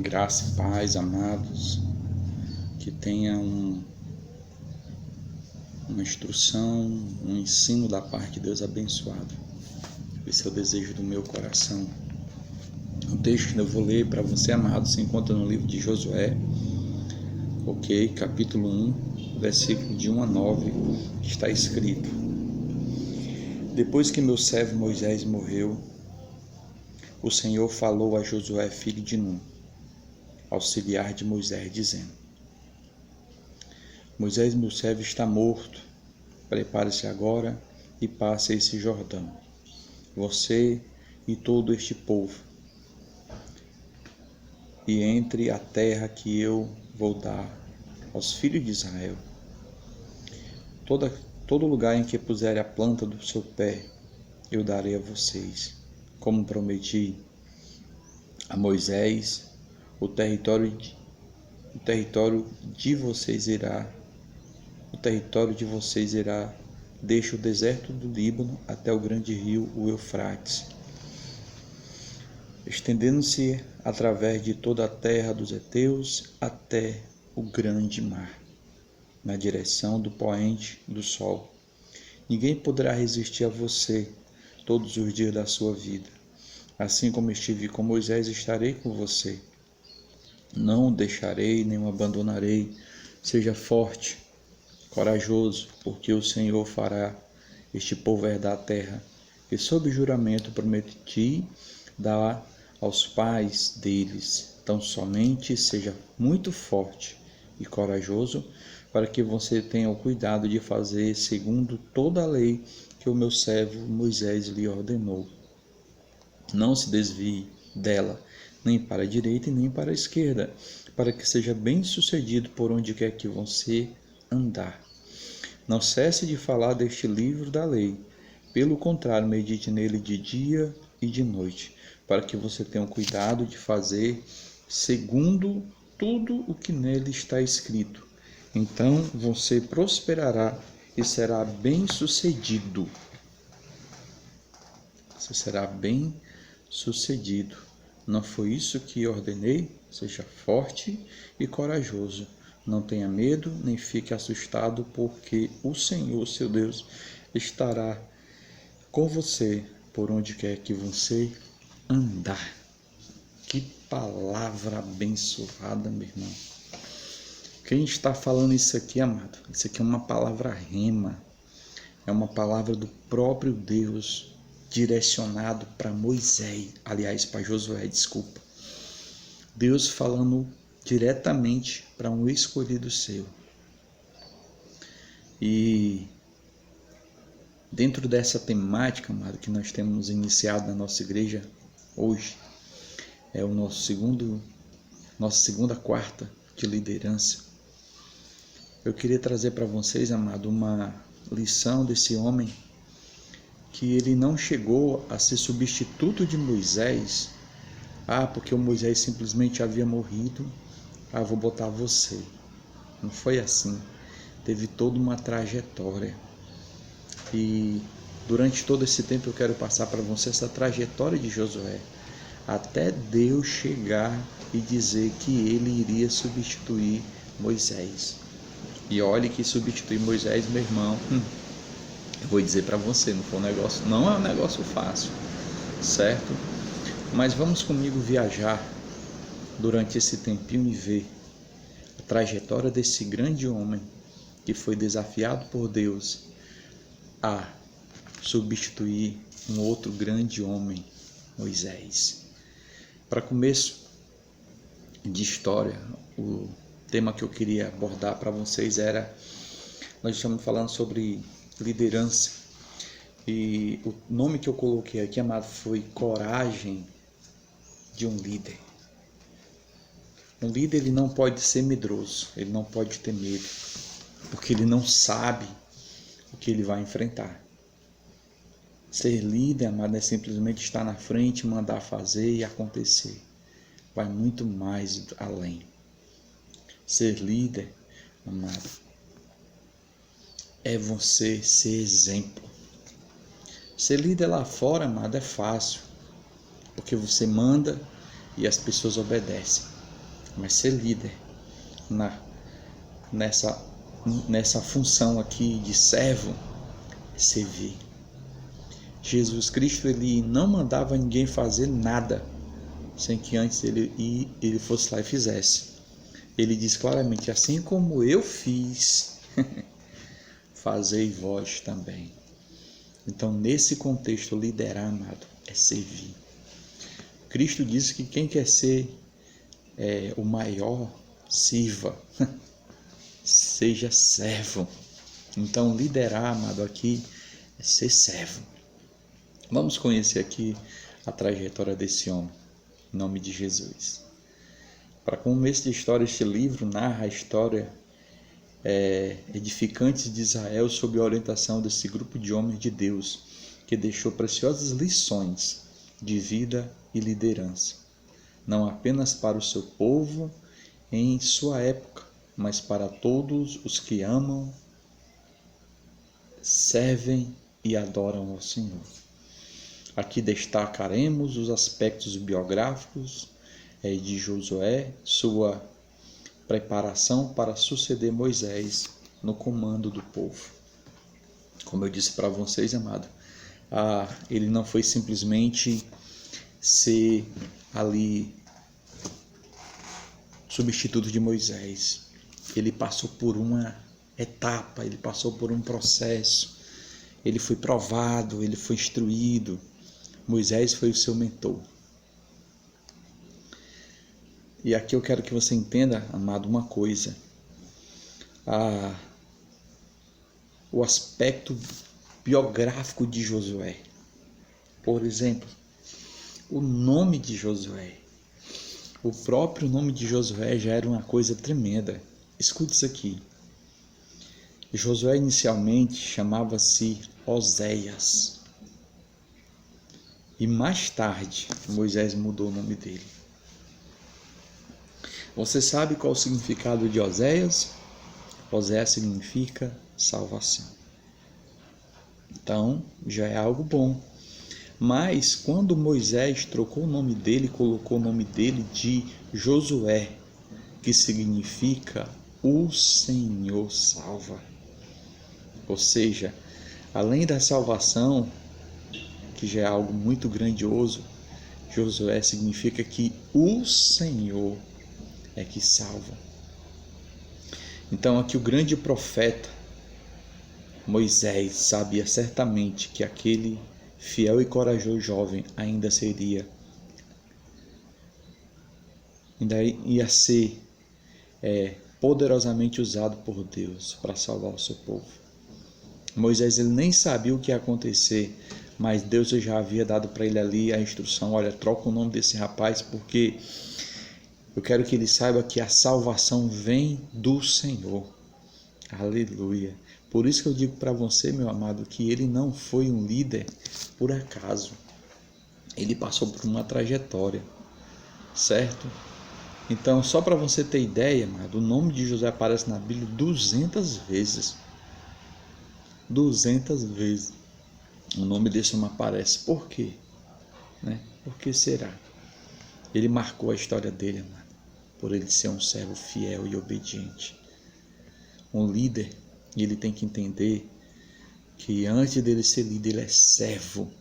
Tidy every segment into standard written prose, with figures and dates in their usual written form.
Graça e paz, amados, que tenha uma instrução, um ensino da parte de Deus abençoado. Esse é o desejo do meu coração. O texto que eu vou ler para você, amado, se encontra no livro de Josué, capítulo 1, versículo de 1 a 9, está escrito: Depois que meu servo Moisés morreu, o Senhor falou a Josué, filho de Num, auxiliar de Moisés, dizendo: Moisés, meu servo, está morto. Prepare-se agora e passe esse Jordão, você e todo este povo, e entre a terra que eu vou dar aos filhos de Israel. Todo lugar em que puser a planta do seu pé, eu darei a vocês, como prometi a Moisés. O território de vocês irá desde o deserto do Líbano até o grande rio, o Eufrates, estendendo-se através de toda a terra dos heteus até o grande mar, na direção do poente do sol. Ninguém poderá resistir a você todos os dias da sua vida. Assim como estive com Moisés, estarei com você. Não o deixarei, nem o abandonarei. Seja forte, corajoso, porque o Senhor fará este povo herdar a terra, que sob juramento prometi dar aos pais deles. Então somente seja muito forte e corajoso, para que você tenha o cuidado de fazer segundo toda a lei que o meu servo Moisés lhe ordenou. Não se desvie dela, nem para a direita e nem para a esquerda, para que seja bem-sucedido por onde quer que você andar. Não cesse de falar deste livro da lei. Pelo contrário, medite nele de dia e de noite, para que você tenha o cuidado de fazer segundo tudo o que nele está escrito. Então você prosperará e será bem-sucedido. Você será bem-sucedido. Não foi isso que ordenei? Seja forte e corajoso. Não tenha medo, nem fique assustado, porque o Senhor, seu Deus, estará com você por onde quer que você andar. Que palavra abençoada, meu irmão. Quem está falando isso aqui, amado? Isso aqui é uma palavra rema. É uma palavra do próprio Deus, direcionado para Moisés, aliás, para Josué, desculpa. Deus falando diretamente para um escolhido seu. E dentro dessa temática, amado, que nós temos iniciado na nossa igreja hoje, é o nossa segunda quarta de liderança. Eu queria trazer para vocês, amado, uma lição desse homem, que ele não chegou a ser substituto de Moisés. Porque o Moisés simplesmente havia morrido, vou botar você. Não foi assim. Teve toda uma trajetória. E durante todo esse tempo eu quero passar para você essa trajetória de Josué, até Deus chegar e dizer que ele iria substituir Moisés. E olhe que substituir Moisés, meu irmão, eu vou dizer para você, não é um negócio fácil, certo? Mas vamos comigo viajar durante esse tempinho e ver a trajetória desse grande homem que foi desafiado por Deus a substituir um outro grande homem, Moisés. Para começo de história, o tema que eu queria abordar para vocês nós estamos falando sobre liderança, e o nome que eu coloquei aqui, amado, foi coragem de um líder. Um líder, ele não pode ser medroso, ele não pode ter medo, porque ele não sabe o que ele vai enfrentar. Ser líder, amado, é simplesmente estar na frente, mandar fazer e acontecer. Vai muito mais além. Ser líder, amado, é você ser exemplo. Ser líder lá fora, amado, é fácil, porque você manda e as pessoas obedecem. mas ser líder nessa função aqui de servo é servir. Jesus Cristo, ele não mandava ninguém fazer nada sem que antes ele fosse lá e fizesse. Ele diz claramente: assim como eu fiz, fazei vós também. Então, nesse contexto, liderar, amado, é servir. Cristo disse que quem quer ser o maior, sirva, seja servo. Então, liderar, amado, aqui é ser servo. Vamos conhecer aqui a trajetória desse homem, em nome de Jesus. Para começo de história, este livro narra a história edificante de Israel sob a orientação desse grupo de homens de Deus, que deixou preciosas lições de vida e liderança, não apenas para o seu povo em sua época, mas para todos os que amam, servem e adoram ao Senhor. Aqui destacaremos os aspectos biográficos de Josué, sua preparação para suceder Moisés no comando do povo. Como eu disse para vocês, amado, ele não foi simplesmente ser ali substituto de Moisés. Ele passou por uma etapa, ele passou por um processo, ele foi provado, ele foi instruído. Moisés foi o seu mentor. E aqui eu quero que você entenda, amado, uma coisa. O aspecto biográfico de Josué. Por exemplo, o nome de Josué. O próprio nome de Josué já era uma coisa tremenda. Escute isso aqui. Josué inicialmente chamava-se Oséias. E mais tarde, Moisés mudou o nome dele. Você sabe qual o significado de Oséias? Oséias significa salvação. Então, já é algo bom. Mas, quando Moisés trocou o nome dele, colocou o nome dele de Josué, que significa o Senhor salva. Ou seja, além da salvação, que já é algo muito grandioso, Josué significa que o Senhor é que salva. Então aqui o grande profeta Moisés sabia certamente que aquele fiel e corajoso jovem ainda ia ser poderosamente usado por Deus para salvar o seu povo. Moisés ele nem sabia o que ia acontecer, mas Deus já havia dado para ele ali a instrução: olha, troca o nome desse rapaz, porque eu quero que ele saiba que a salvação vem do Senhor. Aleluia. Por isso que eu digo para você, meu amado, que ele não foi um líder por acaso. Ele passou por uma trajetória, certo? Então, só para você ter ideia, amado, o nome de José aparece na Bíblia 200 vezes. 200 vezes. O nome desse homem aparece. Por quê? Por que será? Ele marcou a história dele, amado, por ele ser um servo fiel e obediente. Um líder, ele tem que entender que antes dele ser líder, ele é servo.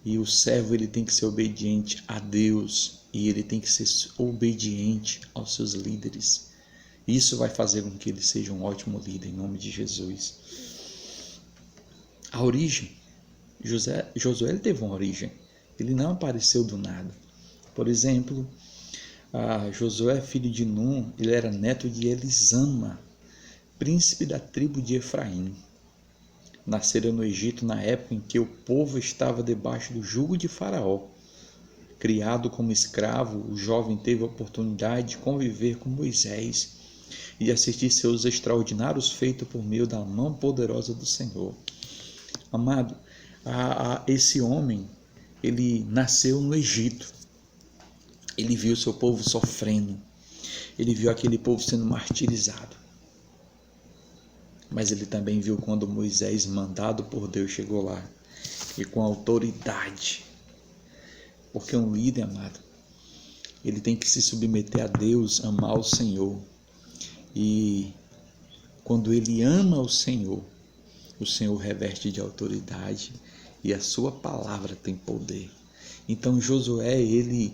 E o servo, ele tem que ser obediente a Deus. E ele tem que ser obediente aos seus líderes. Isso vai fazer com que ele seja um ótimo líder, em nome de Jesus. A origem. Josué ele teve uma origem. Ele não apareceu do nada. Por exemplo, Josué, filho de Num, ele era neto de Elisama, príncipe da tribo de Efraim. Nasceram no Egito na época em que o povo estava debaixo do jugo de Faraó. Criado como escravo, o jovem teve a oportunidade de conviver com Moisés e de assistir seus extraordinários feitos por meio da mão poderosa do Senhor. Amado, esse homem, ele nasceu no Egito. Ele viu seu povo sofrendo. Ele viu aquele povo sendo martirizado. Mas ele também viu quando Moisés, mandado por Deus, chegou lá. E com autoridade. Porque um líder, amado, ele tem que se submeter a Deus, amar o Senhor. E quando ele ama o Senhor reveste de autoridade e a sua palavra tem poder. Então Josué, ele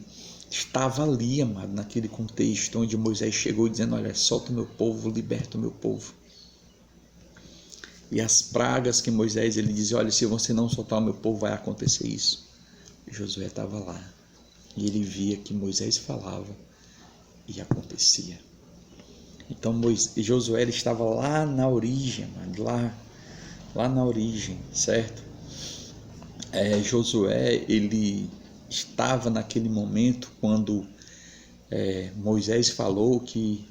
estava ali, amado, naquele contexto onde Moisés chegou dizendo: olha, solta o meu povo, liberta o meu povo. E as pragas que Moisés, ele dizia: olha, se você não soltar o meu povo, vai acontecer isso. Josué estava lá e ele via que Moisés falava e acontecia. Então Josué, ele estava lá na origem, amado, lá na origem, certo? Josué, ele estava naquele momento quando Moisés falou que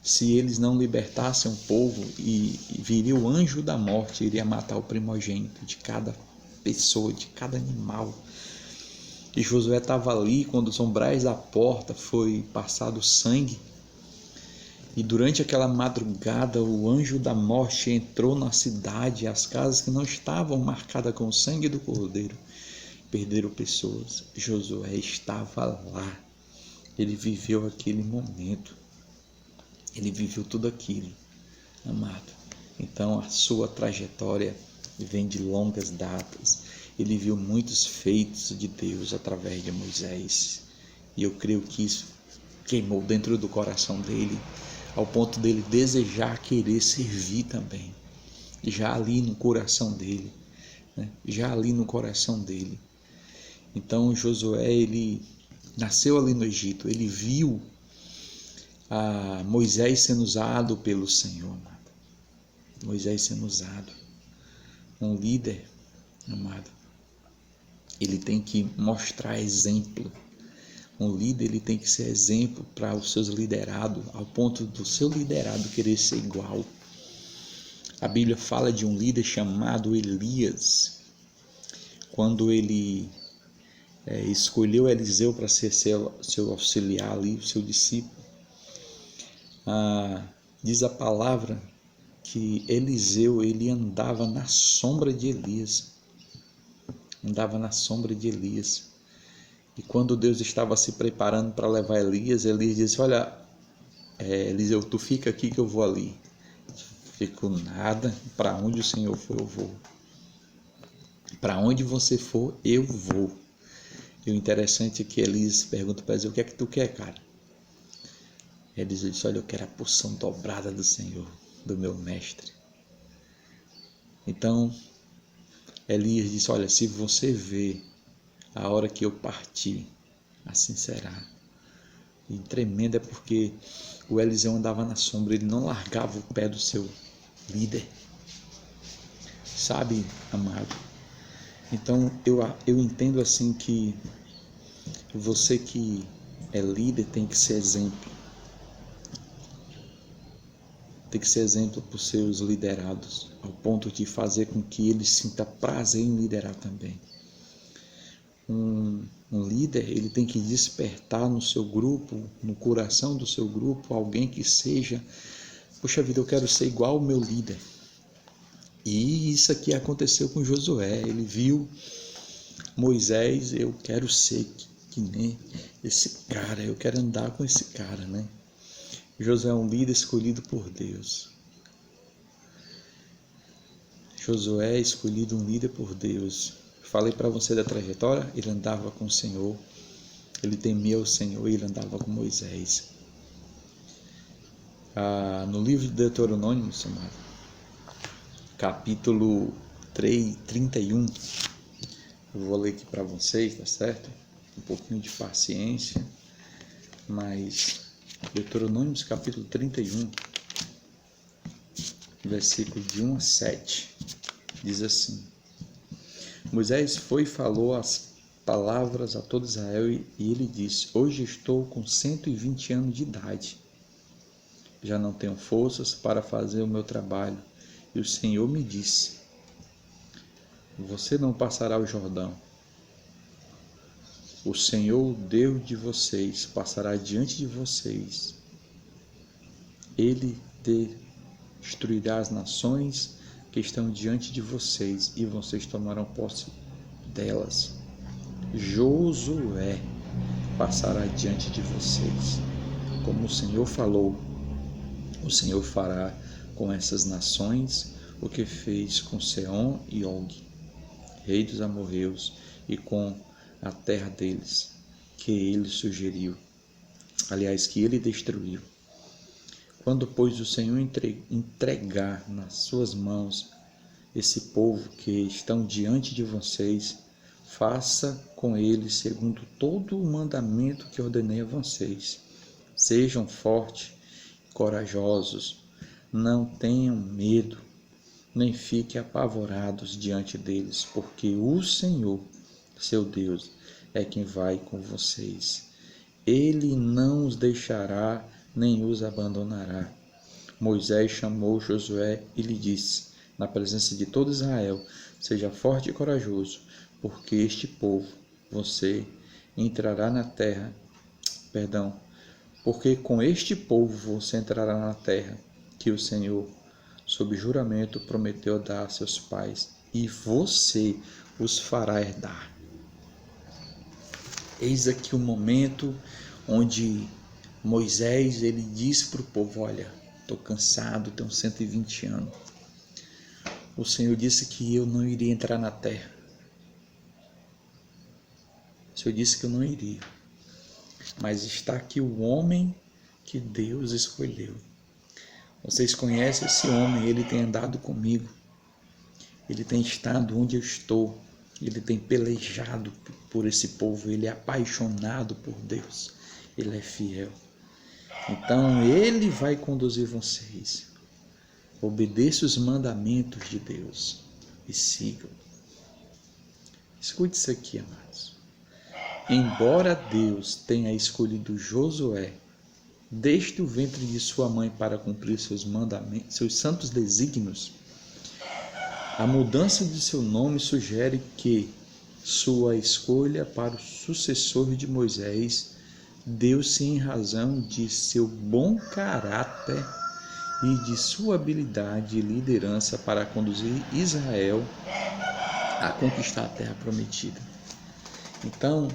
se eles não libertassem o povo, e viria o anjo da morte, iria matar o primogênito de cada pessoa, de cada animal. E Josué estava ali quando os umbrais da porta foi passado sangue. E durante aquela madrugada, o anjo da morte entrou na cidade, as casas que não estavam marcadas com o sangue do Cordeiro perderam pessoas. Josué estava lá, ele viveu aquele momento, ele viveu tudo aquilo, amado. Então a sua trajetória vem de longas datas, ele viu muitos feitos de Deus através de Moisés, e eu creio que isso queimou dentro do coração dele, ao ponto dele desejar querer servir também, já ali no coração dele, né? Já ali no coração dele. Então Josué, ele nasceu ali no Egito, ele viu Moisés sendo usado pelo Senhor, amado. Moisés sendo usado. Um líder, amado, ele tem que mostrar exemplo. Um líder, ele tem que ser exemplo para os seus liderados, ao ponto do seu liderado querer ser igual. A Bíblia fala de um líder chamado Elias, quando ele escolheu Eliseu para ser seu auxiliar ali, o seu discípulo. Diz a palavra que Eliseu, ele andava na sombra de Elias. Andava na sombra de Elias. E quando Deus estava se preparando para levar Elias, Elias disse: olha, Eliseu, tu fica aqui que eu vou ali. Ficou nada, para onde o Senhor for, eu vou. Para onde você for, eu vou. E o interessante é que Elias pergunta para Eliseu: o que é que tu quer, cara? Eliseu disse: olha, eu quero a porção dobrada do Senhor, do meu mestre. Então, Elias disse: olha, se você vê a hora que eu partir, assim será. E tremendo é porque o Eliseu andava na sombra, ele não largava o pé do seu líder. Sabe, amado? Então eu entendo assim que você que é líder tem que ser exemplo. Tem que ser exemplo para os seus liderados, ao ponto de fazer com que eles sintam prazer em liderar também. Um líder, ele tem que despertar no seu grupo, no coração do seu grupo, alguém que seja: poxa vida, eu quero ser igual ao meu líder. E isso aqui aconteceu com Josué. Ele viu Moisés: eu quero ser que nem esse cara, eu quero andar com esse cara, né? Josué é um líder escolhido por Deus. Josué é escolhido um líder por Deus. Falei para você da trajetória, ele andava com o Senhor, ele temia o Senhor e ele andava com Moisés. No livro de Deuteronômio, capítulo 31, eu vou ler aqui para vocês, tá certo? Um pouquinho de paciência, mas Deuteronômio capítulo 31, versículo de 1 a 7, diz assim: Moisés foi e falou as palavras a todo Israel e ele disse: hoje estou com 120 anos de idade, já não tenho forças para fazer o meu trabalho, e o Senhor me disse: você não passará o Jordão. O Senhor, Deus de vocês, passará diante de vocês. Ele destruirá as nações que estão diante de vocês e vocês tomarão posse delas. Josué passará diante de vocês. Como o Senhor falou, o Senhor fará com essas nações o que fez com Seom e Og, rei dos amorreus, e com a terra deles, que ele sugeriu, aliás, que ele destruiu. Quando, pois, o Senhor entregar nas suas mãos esse povo que estão diante de vocês, faça com eles segundo todo o mandamento que ordenei a vocês. Sejam fortes, corajosos, não tenham medo, nem fiquem apavorados diante deles, porque o Senhor, seu Deus, é quem vai com vocês. Ele não os deixará, nem os abandonará. Moisés chamou Josué e lhe disse, na presença de todo Israel, seja forte e corajoso, porque este povo, você entrará na terra, porque com este povo você entrará na terra que o Senhor, sob juramento, prometeu dar a seus pais, e você os fará herdar. Eis aqui o momento onde Moisés ele disse para o povo, olha, estou cansado, tenho 120 anos. O Senhor disse que eu não iria entrar na terra. O Senhor disse que eu não iria. Mas está aqui o homem que Deus escolheu. Vocês conhecem esse homem, ele tem andado comigo. Ele tem estado onde eu estou. Ele tem pelejado por esse povo. Ele é apaixonado por Deus. Ele é fiel. Então, ele vai conduzir vocês. Obedeça os mandamentos de Deus e sigam. Escute isso aqui, amados. Embora Deus tenha escolhido Josué desde o ventre de sua mãe para cumprir seus mandamentos, seus santos desígnios, a mudança de seu nome sugere que sua escolha para o sucessor de Moisés deu-se em razão de seu bom caráter e de sua habilidade e liderança para conduzir Israel a conquistar a terra prometida. Então,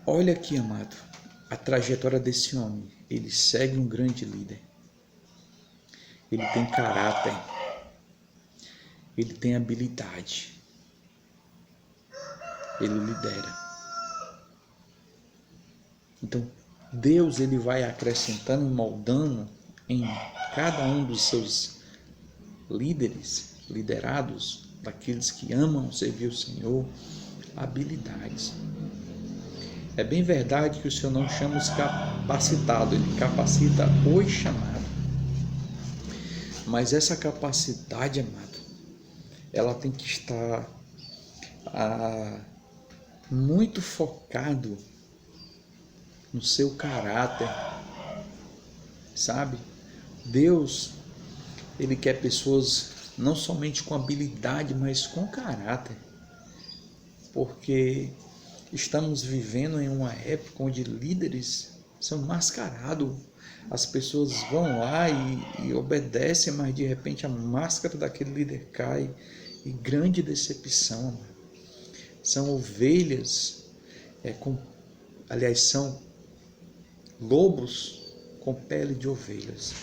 olha aqui, amado, a trajetória desse homem. Ele segue um grande líder. Ele tem caráter. Ele tem habilidade. Ele lidera. Então, Deus ele vai acrescentando e moldando em cada um dos seus líderes, liderados, daqueles que amam servir o Senhor, habilidades. É bem verdade que o Senhor não chama os capacitados, Ele capacita os chamados. Mas essa capacidade, amado, ela tem que estar muito focado no seu caráter, sabe? Deus, Ele quer pessoas não somente com habilidade, mas com caráter, porque estamos vivendo em uma época onde líderes são mascarados. As pessoas vão lá e obedecem, mas de repente a máscara daquele líder cai e grande decepção. São ovelhas, são lobos com pele de ovelhas.